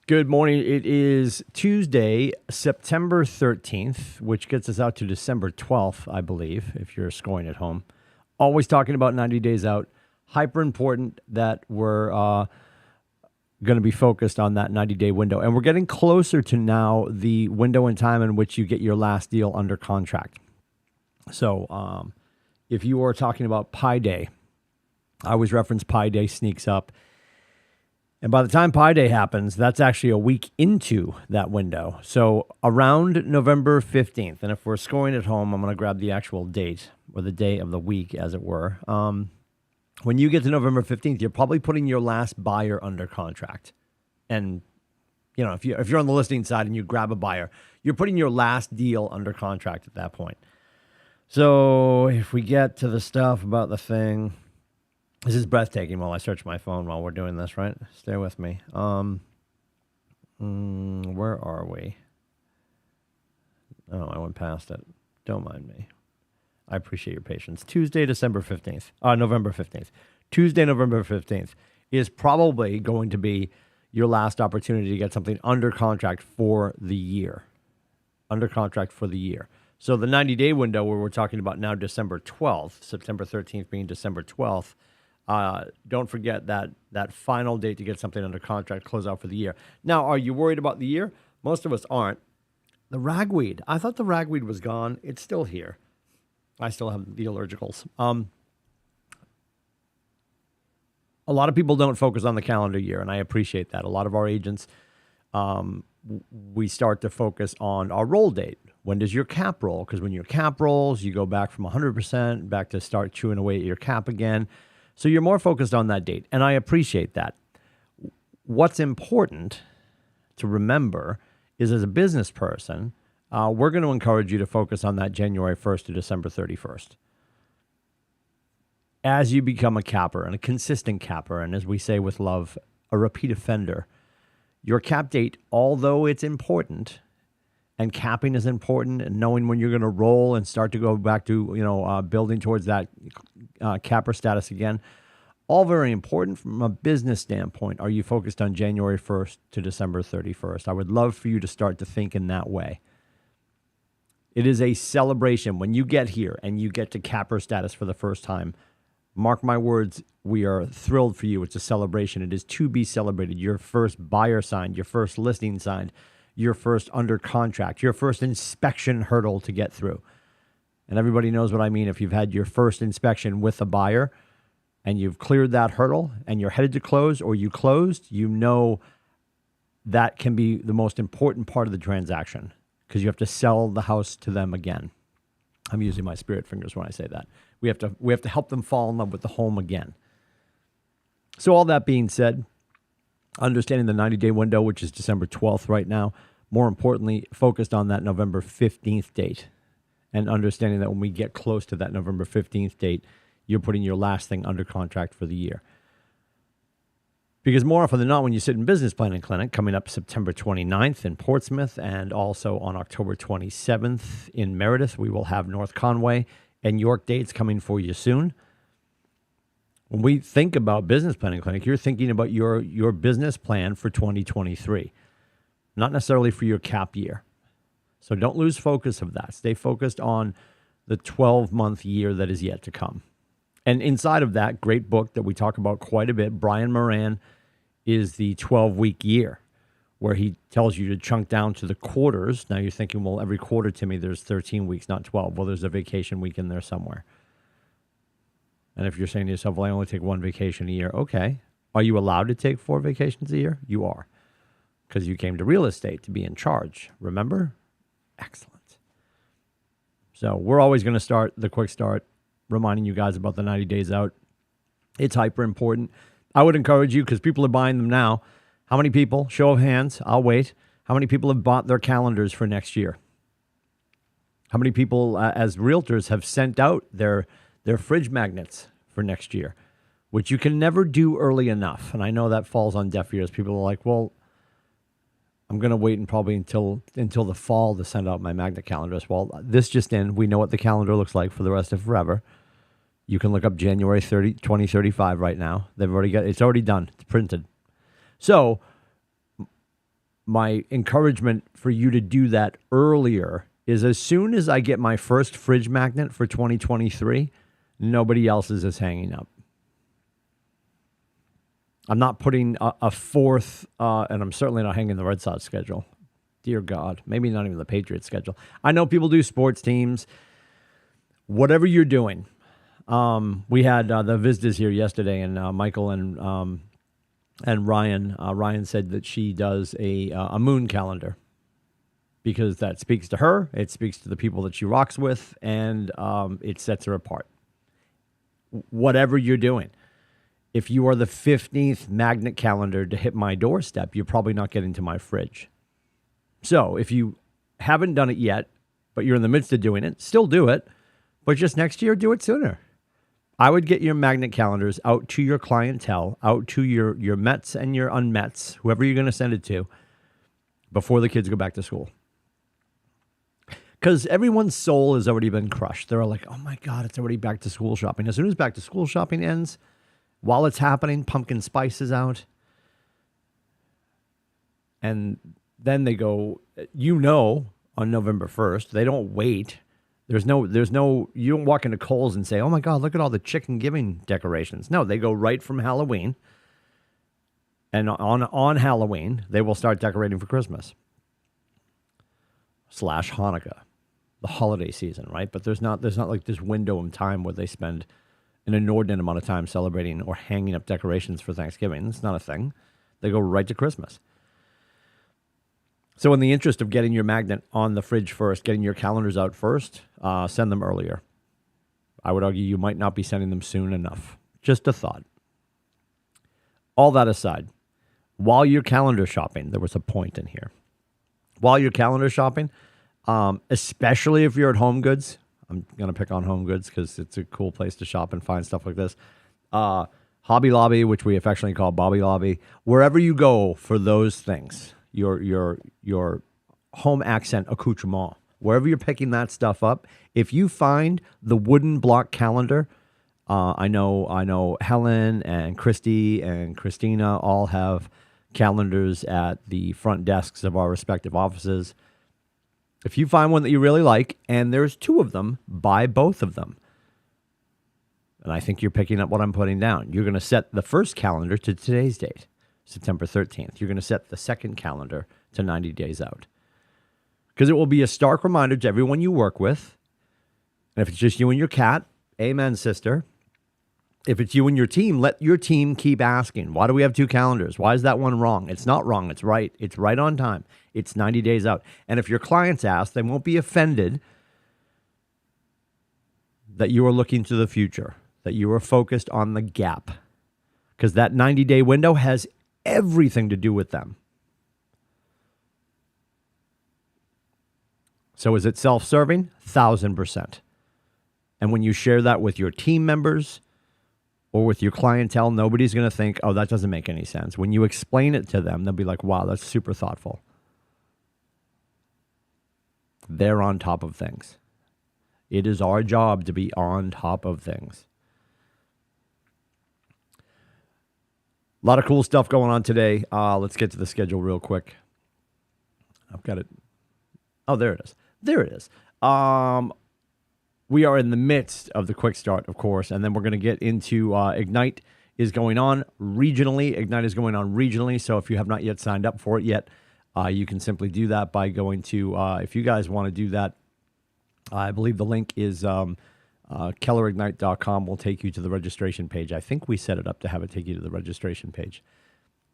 Good morning. It is Tuesday, September 13th, which gets us out to December 12th, I believe, if you're scoring at home. Always talking about 90 days out. Hyper important that we're going to be focused on that 90-day window. And we're getting closer to now the window in time in which you get your last deal under contract. So if you are talking about Pi Day, I always reference Pi Day sneaks up. And by the time Pi Day happens, that's actually a week into that window. So around November 15th, and if we're scoring at home, I'm going to grab the actual date, or the day of the week, as it were. When you get to November 15th, you're probably putting your last buyer under contract. And, you know, if you're on the listing side and you grab a buyer, you're putting your last deal under contract at that point. So if we get to the stuff about the thing... This is breathtaking while I search my phone while we're doing this, right? Stay with me. Where are we? Oh, I went past it. Don't mind me. I appreciate your patience. Tuesday, November 15th. Tuesday, November 15th is probably going to be your last opportunity to get something under contract for the year. Under contract for the year. So the 90-day window where we're talking about now December 12th, September 13th being December 12th, don't forget that final date to get something under contract, close out for the year. Now, are you worried about the year? Most of us aren't. The ragweed. I thought the ragweed was gone. It's still here. I still have the allergicals. A lot of people don't focus on the calendar year, and I appreciate that. A lot of our agents, we start to focus on our roll date. When does your cap roll? Because when your cap rolls, you go back from 100% back to start chewing away at your cap again. So you're more focused on that date, and I appreciate that. What's important to remember is, as a business person, we're going to encourage you to focus on that January 1st to December 31st. As you become a capper, and a consistent capper, and as we say with love, a repeat offender, your cap date, although it's important, and capping is important, and knowing when you're going to roll and start to go back to, building towards that capper status again, all very important from a business standpoint. Are you focused on January 1st to December 31st? I would love for you to start to think in that way. It is a celebration. When you get here and you get to capper status for the first time, mark my words, we are thrilled for you. It's a celebration. It is to be celebrated. Your first buyer signed, your first listing signed, your first under contract, your first inspection hurdle to get through. And everybody knows what I mean. If you've had your first inspection with a buyer and you've cleared that hurdle and you're headed to close, or you closed, you know that can be the most important part of the transaction, because you have to sell the house to them again. I'm using my spirit fingers when I say that. We have to help them fall in love with the home again. So all that being said, understanding the 90-day window, which is December 12th right now, more importantly, focused on that November 15th date, and understanding that when we get close to that November 15th date, you're putting your last thing under contract for the year. Because more often than not, when you sit in Business Planning Clinic, coming up September 29th in Portsmouth, and also on October 27th in Meredith, we will have North Conway and York dates coming for you soon. When we think about Business Planning Clinic, you're thinking about your business plan for 2023, not necessarily for your cap year. So don't lose focus of that. Stay focused on the 12-month year that is yet to come. And inside of that great book that we talk about quite a bit, Brian Moran, is the 12-week year, where he tells you to chunk down to the quarters. Now you're thinking, well, every quarter, Timmy, there's 13 weeks, not 12. Well, there's a vacation week in there somewhere. And if you're saying to yourself, well, I only take one vacation a year, okay. Are you allowed to take 4 vacations a year? You are, because you came to real estate to be in charge. Remember? Excellent. So we're always going to start the quick start, reminding you guys about the 90 days out. It's hyper important. I would encourage you, because people are buying them now. How many people, show of hands, I'll wait. How many people have bought their calendars for next year? How many people, as realtors, have sent out their fridge magnets for next year, which you can never do early enough? And I know that falls on deaf ears. People are like, well, I'm going to wait and probably until the fall to send out my magnet calendars. Well, this just in, we know what the calendar looks like for the rest of forever. You can look up January 30, 2035 right now. It's already done. It's printed. So my encouragement for you to do that earlier is as soon as I get my first fridge magnet for 2023, nobody else's is hanging up. I'm not putting a fourth, and I'm certainly not hanging the Red Sox schedule. Dear God, maybe not even the Patriots schedule. I know people do sports teams. Whatever you're doing. We had the visitors here yesterday, and Michael and Ryan. Ryan said that she does a moon calendar because that speaks to her. It speaks to the people that she rocks with, and it sets her apart. Whatever you're doing. If you are the 15th magnet calendar to hit my doorstep, you're probably not getting to my fridge. So if you haven't done it yet, but you're in the midst of doing it, still do it. But just next year, do it sooner. I would get your magnet calendars out to your clientele, out to your Mets and your unmets, whoever you're going to send it to, before the kids go back to school. Because everyone's soul has already been crushed. They're all like, oh my God, it's already back to school shopping. As soon as back to school shopping ends, while it's happening, pumpkin spice is out. And then they go, on November 1st. They don't wait. There's no, you don't walk into Kohl's and say, oh my God, look at all the chicken giving decorations. No, they go right from Halloween. And on Halloween, they will start decorating for Christmas / Hanukkah, the holiday season, right? But there's not like this window of time where they spend an inordinate amount of time celebrating or hanging up decorations for Thanksgiving. It's not a thing. They go right to Christmas. So in the interest of getting your magnet on the fridge first, getting your calendars out first, send them earlier. I would argue you might not be sending them soon enough. Just a thought. All that aside, while you're calendar shopping, there was a point in here. While you're calendar shopping, especially if you're at Home Goods, I'm going to pick on Home Goods because it's a cool place to shop and find stuff like this. Hobby Lobby, which we affectionately call Bobby Lobby, wherever you go for those things, your home accent accoutrement, wherever you're picking that stuff up, if you find the wooden block calendar, I know Helen and Christy and Christina all have calendars at the front desks of our respective offices. If you find one that you really like, and there's 2 of them, buy both of them. And I think you're picking up what I'm putting down. You're going to set the first calendar to today's date, September 13th. You're going to set the second calendar to 90 days out. Because it will be a stark reminder to everyone you work with. And if it's just you and your cat, amen, sister. If it's you and your team, let your team keep asking, why do we have 2 calendars? Why is that one wrong? It's not wrong. It's right. It's right on time. It's 90 days out. And if your clients ask, they won't be offended that you are looking to the future, that you are focused on the gap. Because that 90-day window has everything to do with them. So is it self-serving? 1,000%. And when you share that with your team members or with your clientele, nobody's going to think, oh, that doesn't make any sense. When you explain it to them, they'll be like, wow, that's super thoughtful. They're on top of things. It is our job to be on top of things. A lot of cool stuff going on today. Let's get to the schedule real quick. I've got it. Oh, there it is. There it is. We are in the midst of the KWikStart, of course, and then we're going to get into Ignite is going on regionally. Ignite is going on regionally, so if you have not yet signed up for it yet, you can simply do that by going to, if you guys want to do that, I believe the link is kellerignite.com will take you to the registration page. I think we set it up to have it take you to the registration page.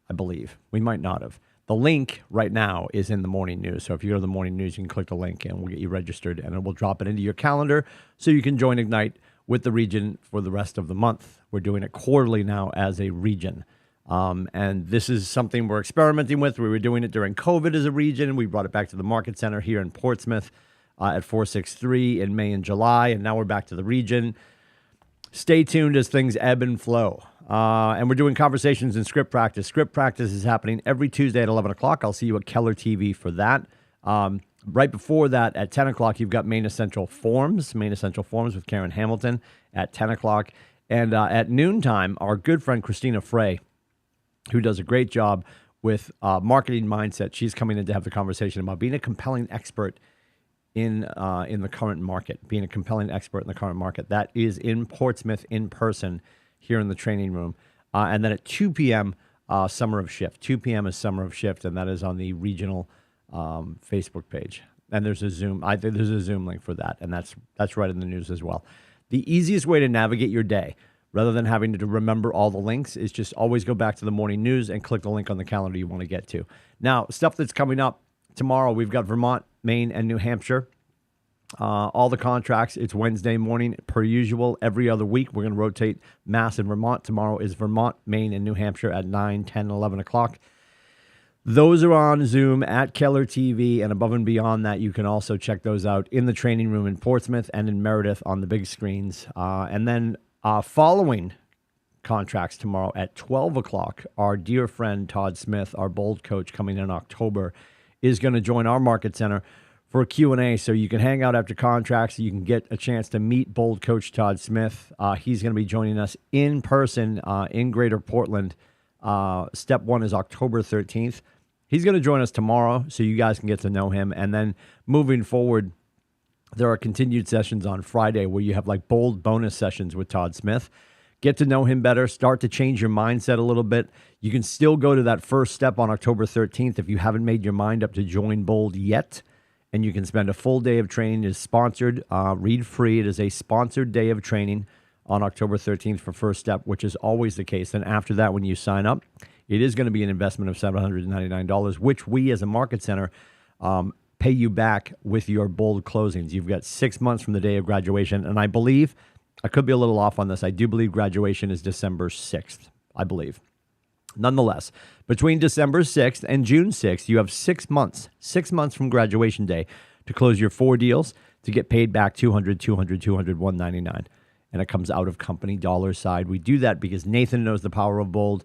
I believe. We might not have. The link right now is in the morning news. So if you go to the morning news, you can click the link and we'll get you registered and it will drop it into your calendar so you can join Ignite with the region for the rest of the month. We're doing it quarterly now as a region. And this is something we're experimenting with. We were doing it during COVID as a region. We brought it back to the Market Center here in Portsmouth at 463 in May and July. And now we're back to the region. Stay tuned as things ebb and flow. And we're doing conversations and script practice. Script practice is happening every Tuesday at 11 o'clock. I'll see you at Keller TV for that. Right before that, at 10 o'clock, you've got Main Essential Forms with Karen Hamilton at 10 o'clock. And at noontime, our good friend Christina Frey, who does a great job with marketing mindset. She's coming in to have the conversation about being a compelling expert in the current market, being a compelling expert in the current market. That is in Portsmouth in person here in the training room. And then at 2 p.m., Summer of Shift. 2 p.m. is Summer of Shift, and that is on the regional Facebook page. And there's a Zoom. I think there's a Zoom link for that, and that's right in the news as well. The easiest way to navigate your day, rather than having to remember all the links, is just always go back to the morning news and click the link on the calendar you want to get to. Now, stuff that's coming up tomorrow, we've got Vermont, Maine, and New Hampshire. All the contracts, it's Wednesday morning per usual. Every other week, we're going to rotate Mass and Vermont. Tomorrow is Vermont, Maine, and New Hampshire at 9, 10, 11 o'clock. Those are on Zoom at Keller TV, and above and beyond that, you can also check those out in the training room in Portsmouth and in Meredith on the big screens. And then following contracts tomorrow at 12 o'clock, our dear friend Todd Smith, our Bold coach coming in October, is going to join our Market Center for a Q&A, so you can hang out after contracts. You can get a chance to meet Bold coach Todd Smith. He's going to be joining us in person in Greater Portland. Step 1 is October 13th. He's going to join us tomorrow, so you guys can get to know him. And then moving forward, there are continued sessions on Friday where you have like Bold bonus sessions with Todd Smith. Get to know him better, start to change your mindset a little bit. You can still go to that first step on October 13th if you haven't made your mind up to join Bold yet. And you can spend a full day of training. It is sponsored, read free. It is a sponsored day of training on October 13th for First Step, which is always the case. And after that, when you sign up, it is going to be an investment of $799, which we as a Market Center pay you back with your Bold closings. You've got 6 months from the day of graduation. And I believe, I could be a little off on this, I do believe graduation is December 6th, I believe. Nonetheless, between December 6th and June 6th, you have 6 months from graduation day to close your 4 deals to get paid back $200, $199. And it comes out of company dollar side. We do that because Nathan knows the power of Bold,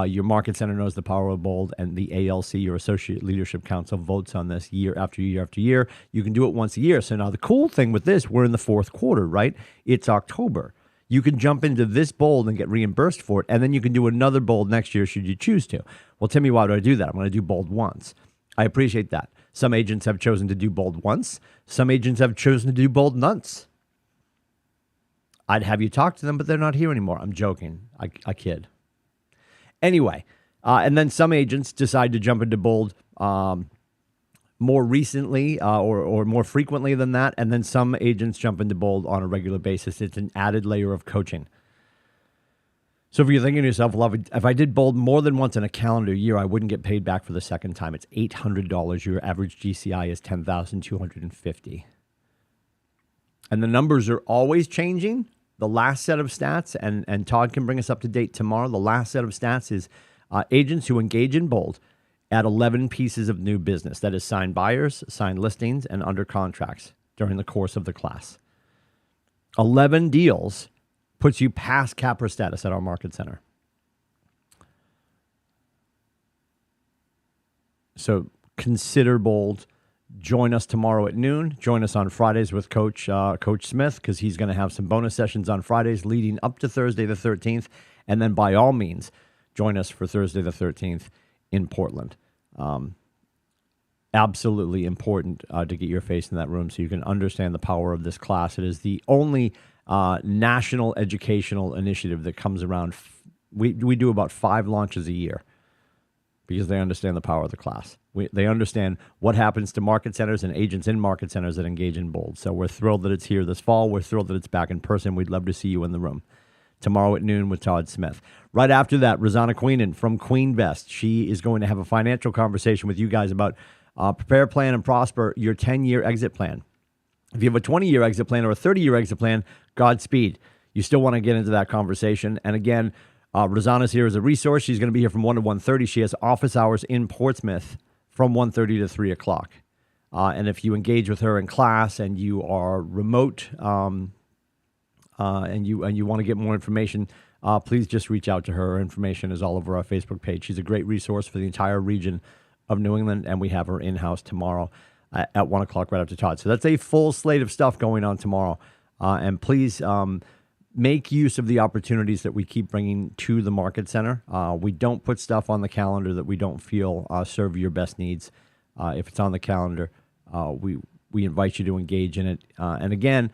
your Market Center knows the power of Bold, and the ALC, your Associate Leadership Council, votes on this year after year after year. You can do it once a year. So now the cool thing with this, we're in the fourth quarter, right? It's October. You can jump into this Bold and get reimbursed for it, and then you can do another Bold next year should you choose to. Well, Timmy, why do I do that? I'm going to do Bold once. I appreciate that. Some agents have chosen to do Bold once. Some agents have chosen to do Bold nonce. I'd have you talk to them, but they're not here anymore. I'm joking. I kid. Anyway, and then some agents decide to jump into Bold more recently or more frequently than that. And then some agents jump into Bold on a regular basis. It's an added layer of coaching. So if you're thinking to yourself, well, if I did Bold more than once in a calendar year, I wouldn't get paid back for the second time. It's $800. Your average GCI is $10,250. And the numbers are always changing. The last set of stats, and Todd can bring us up to date tomorrow, the last set of stats is agents who engage in Bold add 11 pieces of new business. That is signed buyers, signed listings, and under contracts during the course of the class. 11 deals puts you past capper status at our Market Center. So consider Bold. Join us tomorrow at noon. Join us on Fridays with Coach Smith, because he's going to have some bonus sessions on Fridays leading up to Thursday the 13th. And then by all means, join us for Thursday the 13th in Portland. Absolutely important to get your face in that room so you can understand the power of this class. It is the only national educational initiative that comes around. We do about 5 launches a year because they understand the power of the class. They understand what happens to market centers and agents in market centers that engage in Bold. So we're thrilled that it's here this fall. We're thrilled that it's back in person. We'd love to see you in the room tomorrow at noon with Todd Smith. Right after that, Rosanna Queenan from QueenVest. She is going to have a financial conversation with you guys about prepare, plan, and prosper your 10-year exit plan. If you have a 20-year exit plan or a 30-year exit plan, Godspeed. You still want to get into that conversation. And again, Rosanna's here as a resource. She's going to be here from 1 to 1:30. She has office hours in Portsmouth from 1:30 to 3 o'clock. And if you engage with her in class and you are remote and you want to get more information, please just reach out to her. Her information is all over our Facebook page. She's a great resource for the entire region of New England, and we have her in-house tomorrow at 1 o'clock right after Todd. So that's a full slate of stuff going on tomorrow. And please make use of the opportunities that we keep bringing to the Market Center. We don't put stuff on the calendar that we don't feel serve your best needs. If it's on the calendar, we invite you to engage in it. And again,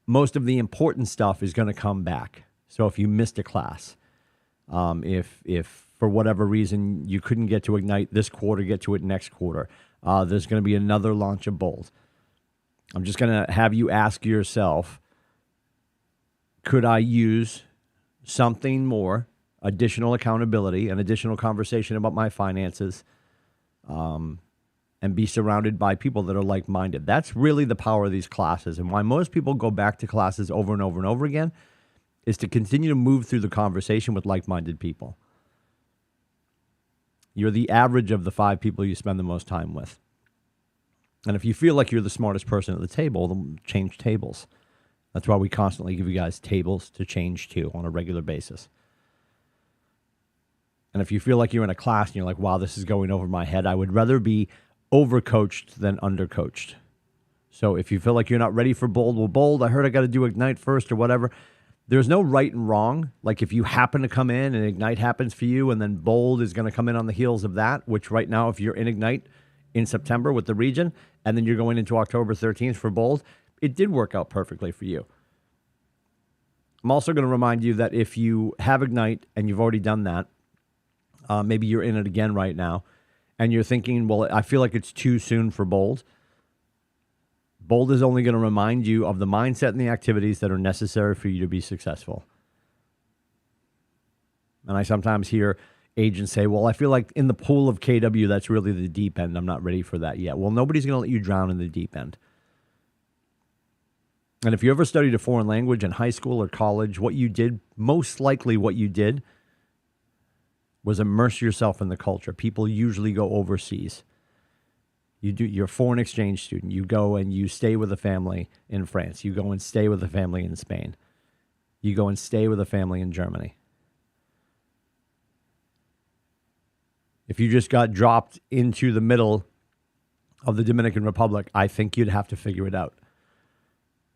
most of the important stuff is going to come back. So if you missed a class, if for whatever reason you couldn't get to Ignite this quarter, get to it next quarter, there's going to be another launch of Bold. I'm just going to have you ask yourself, could I use something more, additional accountability, an additional conversation about my finances, and be surrounded by people that are like-minded? That's really the power of these classes. And why most people go back to classes over and over and over again is to continue to move through the conversation with like-minded people. You're the average of the 5 people you spend the most time with. And if you feel like you're the smartest person at the table, then change tables. That's why we constantly give you guys tables to change to on a regular basis. And if you feel like you're in a class and you're like, wow, this is going over my head, I would rather be overcoached than undercoached. So if you feel like you're not ready for Bold, well, Bold, I heard I got to do Ignite first or whatever. There's no right and wrong. Like if you happen to come in and Ignite happens for you and then Bold is going to come in on the heels of that, which right now, if you're in Ignite in September with the region and then you're going into October 13th for Bold, it did work out perfectly for you. I'm also going to remind you that if you have Ignite and you've already done that, maybe you're in it again right now, and you're thinking, well, I feel like it's too soon for Bold. Bold is only going to remind you of the mindset and the activities that are necessary for you to be successful. And I sometimes hear agents say, well, I feel like in the pool of KW, that's really the deep end. I'm not ready for that yet. Well, nobody's going to let you drown in the deep end. And if you ever studied a foreign language in high school or college, what you did, most likely what you did was immerse yourself in the culture. People usually go overseas. You're a foreign exchange student. You go and you stay with a family in France. You go and stay with a family in Spain. You go and stay with a family in Germany. If you just got dropped into the middle of the Dominican Republic, I think you'd have to figure it out.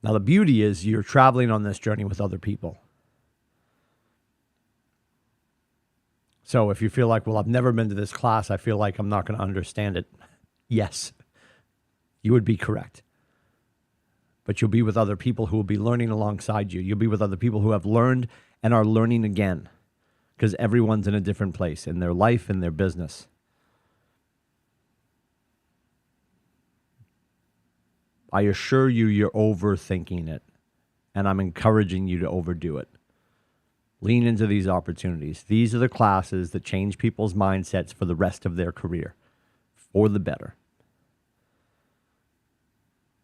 Now, the beauty is you're traveling on this journey with other people. So if you feel like, well, I've never been to this class, I feel like I'm not going to understand it. Yes, you would be correct. But you'll be with other people who will be learning alongside you. You'll be with other people who have learned and are learning again, because everyone's in a different place in their life and their business. I assure you, you're overthinking it, and I'm encouraging you to overdo it. Lean into these opportunities. These are the classes that change people's mindsets for the rest of their career, for the better.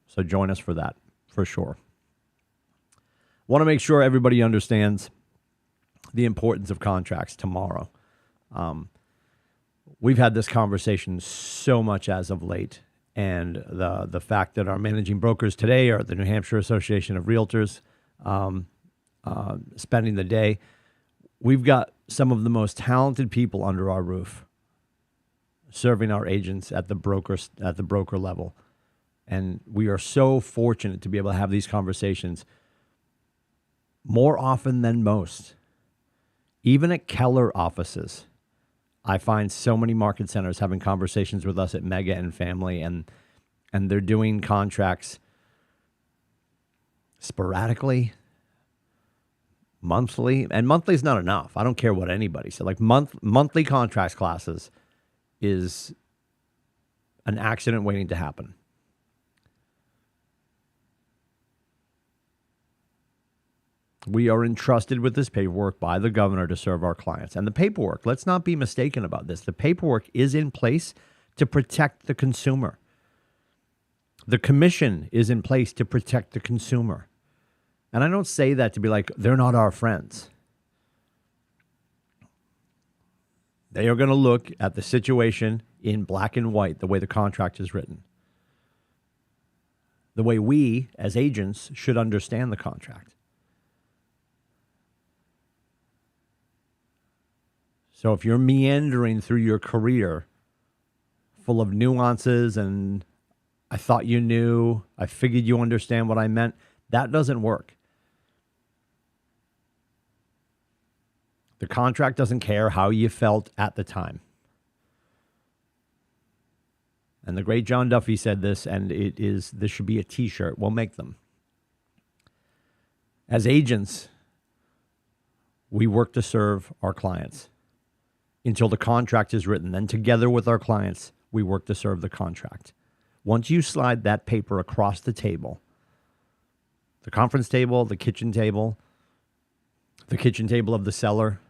So join us for that, for sure. Want to make sure everybody understands the importance of contracts tomorrow. We've had this conversation so much as of late. And the fact that our managing brokers today are the New Hampshire Association of Realtors spending the day. We've got some of the most talented people under our roof serving our agents at the broker level. And we are so fortunate to be able to have these conversations more often than most. Even at Keller offices, I find so many market centers having conversations with us at Mega and Family, and they're doing contracts sporadically, monthly, and monthly is not enough. I don't care what anybody said. Like monthly contracts classes is an accident waiting to happen. We are entrusted with this paperwork by the governor to serve our clients. And the paperwork, let's not be mistaken about this. The paperwork is in place to protect the consumer. The commission is in place to protect the consumer. And I don't say that to be like, they're not our friends. They are going to look at the situation in black and white, the way the contract is written. The way we, as agents, should understand the contract. So if you're meandering through your career full of nuances and I thought you knew, I figured you understand what I meant, that doesn't work. The contract doesn't care how you felt at the time. And the great John Duffy said this, and this should be a t-shirt. We'll make them. As agents, we work to serve our clients until the contract is written. Then together with our clients, we work to serve the contract. Once you slide that paper across the table, the conference table, the kitchen table of the seller,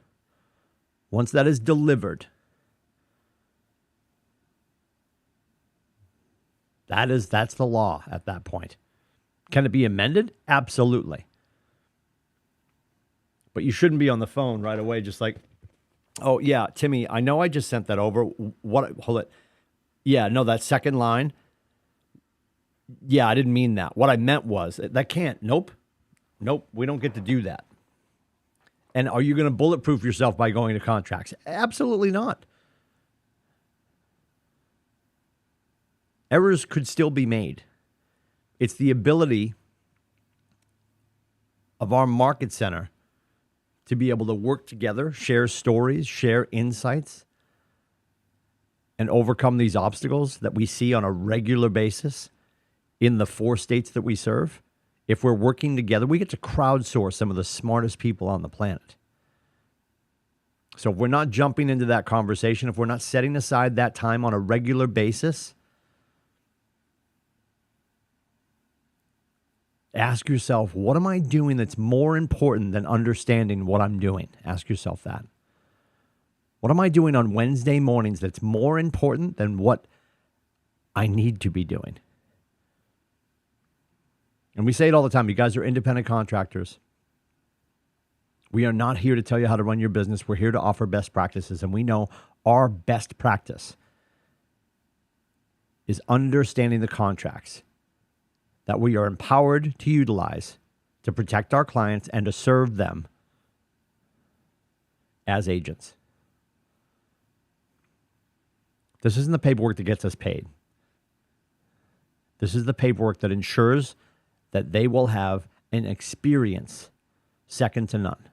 once that is delivered, that's the law at that point. Can it be amended? Absolutely. But you shouldn't be on the phone right away just like, oh, yeah, Timmy, I know I just sent that over. Hold it. Yeah, no, that second line. Yeah, I didn't mean that. What I meant was, that can't. Nope, we don't get to do that. And are you going to bulletproof yourself by going to contracts? Absolutely not. Errors could still be made. It's the ability of our market center to be able to work together, share stories, share insights, and overcome these obstacles that we see on a regular basis in the 4 states that we serve. If we're working together, we get to crowdsource some of the smartest people on the planet. So if we're not jumping into that conversation, if we're not setting aside that time on a regular basis, ask yourself, what am I doing that's more important than understanding what I'm doing? Ask yourself that. What am I doing on Wednesday mornings that's more important than what I need to be doing? And we say it all the time. You guys are independent contractors. We are not here to tell you how to run your business. We're here to offer best practices. And we know our best practice is understanding the contracts that we are empowered to utilize to protect our clients and to serve them as agents. This isn't the paperwork that gets us paid. This is the paperwork that ensures that they will have an experience second to none.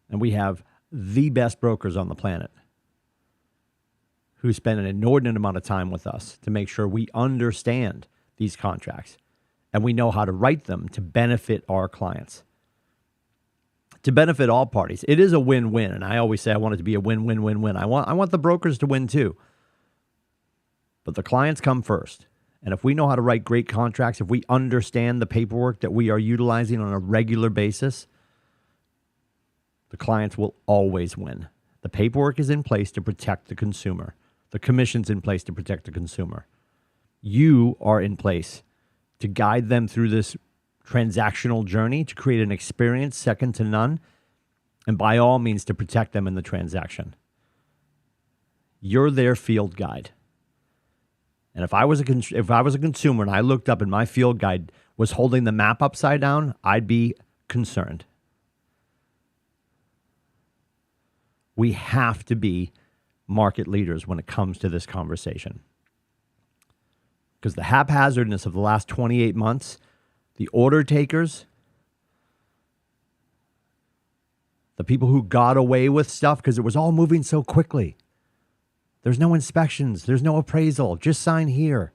And we have the best brokers on the planet who spend an inordinate amount of time with us to make sure we understand these contracts and we know how to write them to benefit our clients, to benefit all parties. It is a win-win, and I always say I want it to be a win-win-win-win. I want the brokers to win too, but the clients come first. And if we know how to write great contracts, if we understand the paperwork that we are utilizing on a regular basis, the clients will always win. The paperwork is in place to protect the consumer. The commission's in place to protect the consumer. You are in place to guide them through this transactional journey, to create an experience second to none, and by all means to protect them in the transaction. You're their field guide. And if I was a consumer and I looked up and my field guide was holding the map upside down, I'd be concerned. We have to be market leaders when it comes to this conversation. Because the haphazardness of the last 28 months, the order takers, the people who got away with stuff because it was all moving so quickly. There's no inspections. There's no appraisal. Just sign here.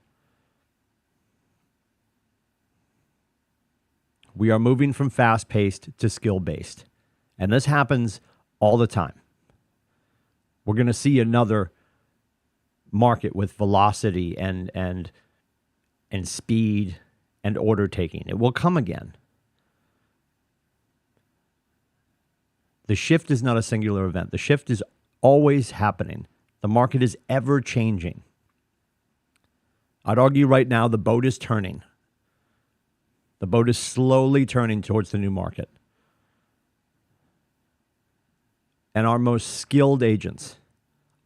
We are moving from fast-paced to skill-based. And this happens all the time. We're going to see another market with velocity and speed and order taking. It will come again. The shift is not a singular event. The shift is always happening. The market is ever changing. I'd argue right now the boat is turning. The boat is slowly turning towards the new market. And our most skilled agents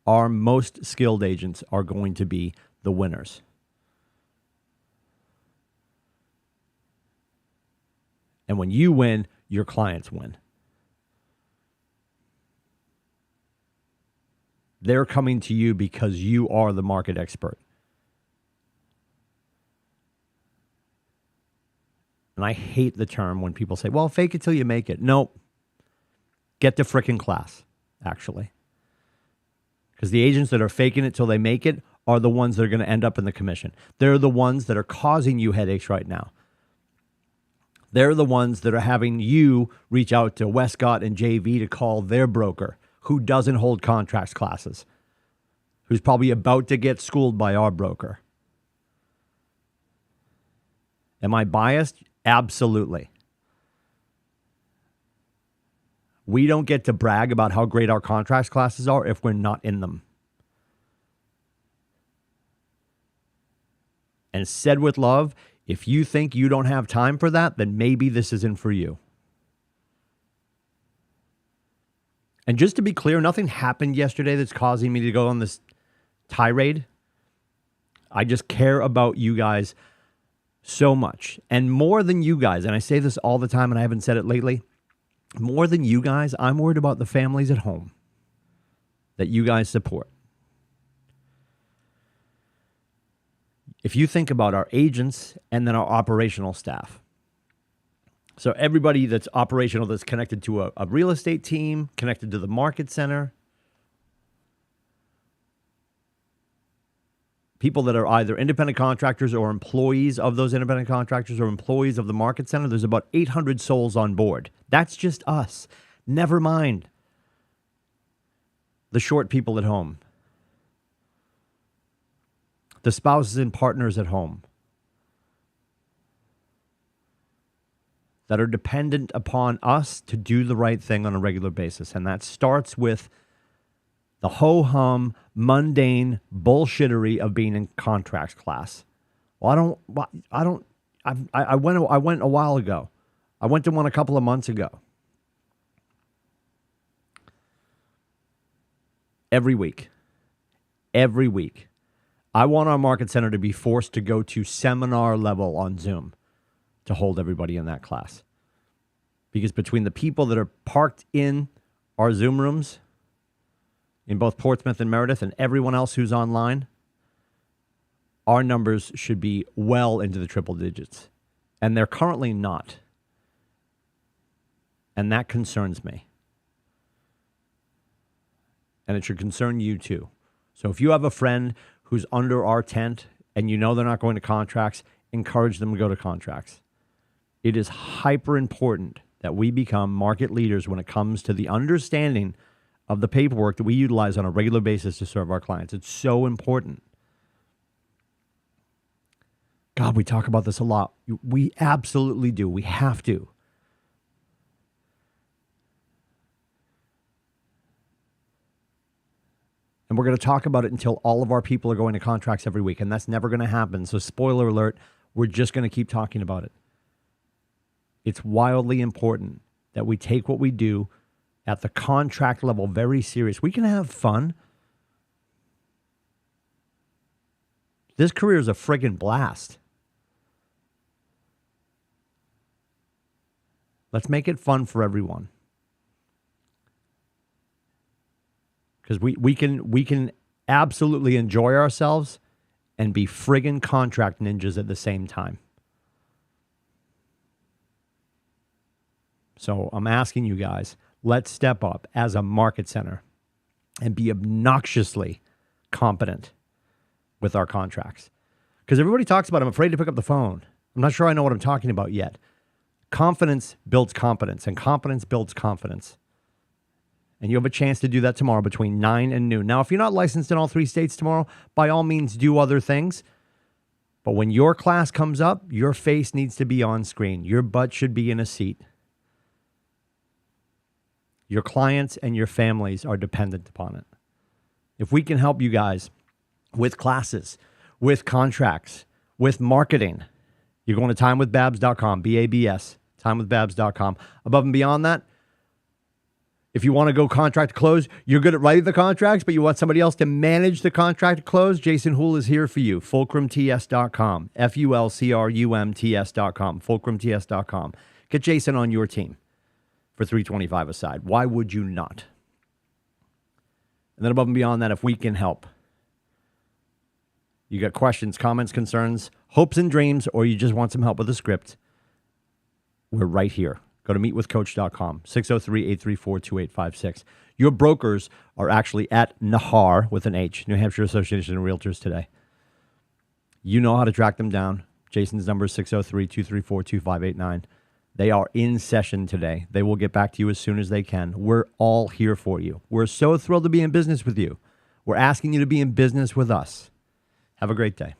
are going to be the winners. And when you win, your clients win. They're coming to you because you are the market expert. And I hate the term when people say, well, fake it till you make it. Nope. Get to frickin' class, actually. Because the agents that are faking it till they make it are the ones that are going to end up in the commission. They're the ones that are causing you headaches right now. They're the ones that are having you reach out to Westcott and JV to call their broker who doesn't hold contracts classes, who's probably about to get schooled by our broker. Am I biased? Absolutely. We don't get to brag about how great our contracts classes are if we're not in them. And said with love, if you think you don't have time for that, then maybe this isn't for you. And just to be clear, nothing happened yesterday that's causing me to go on this tirade. I just care about you guys so much. And more than you guys, and I say this all the time and I haven't said it lately, more than you guys, I'm worried about the families at home that you guys support. If you think about our agents and then our operational staff. So everybody that's operational, that's connected to a real estate team, connected to the market center, people that are either independent contractors or employees of those independent contractors or employees of the market center, there's about 800 souls on board. That's just us. Never mind the short people at home, the spouses and partners at home that are dependent upon us to do the right thing on a regular basis. And that starts with the ho-hum, mundane bullshittery of being in contracts class. Well, I went a while ago. I went to one a couple of months ago. Every week. I want our market center to be forced to go to seminar level on Zoom to hold everybody in that class. Because between the people that are parked in our Zoom rooms in both Portsmouth and Meredith and everyone else who's online, our numbers should be well into the triple digits. And they're currently not. And that concerns me. And it should concern you too. So if you have a friend who's under our tent and you know they're not going to contracts, encourage them to go to contracts. It is hyper important that we become market leaders when it comes to the understanding of the paperwork that we utilize on a regular basis to serve our clients. It's so important. God, we talk about this a lot. We absolutely do. We have to. And we're going to talk about it until all of our people are going to contracts every week. And that's never going to happen. So spoiler alert, we're just going to keep talking about it. It's wildly important that we take what we do at the contract level very serious. We can have fun. This career is a friggin' blast. Let's make it fun for everyone. Because we can absolutely enjoy ourselves and be friggin' contract ninjas at the same time. So I'm asking you guys, let's step up as a market center and be obnoxiously competent with our contracts. Because everybody talks about, I'm afraid to pick up the phone. I'm not sure I know what I'm talking about yet. Confidence builds competence, and competence builds confidence. And you have a chance to do that tomorrow between 9 and noon. Now, if you're not licensed in all 3 states tomorrow, by all means, do other things. But when your class comes up, your face needs to be on screen. Your butt should be in a seat. Your clients and your families are dependent upon it. If we can help you guys with classes, with contracts, with marketing, you're going to timewithbabs.com, B-A-B-S, timewithbabs.com. Above and beyond that, if you want to go contract to close, you're good at writing the contracts, but you want somebody else to manage the contract to close, Jason Houle is here for you. FulcrumTS.com, FulcrumTS.com, FulcrumTS.com. Get Jason on your team for $325 a side. Why would you not? And then above and beyond that, if we can help, you got questions, comments, concerns, hopes and dreams, or you just want some help with the script, we're right here. Go to meetwithcoach.com, 603-834-2856. Your brokers are actually at NAHAR with an H, New Hampshire Association of Realtors today. You know how to track them down. Jason's number is 603-234-2589. They are in session today. They will get back to you as soon as they can. We're all here for you. We're so thrilled to be in business with you. We're asking you to be in business with us. Have a great day.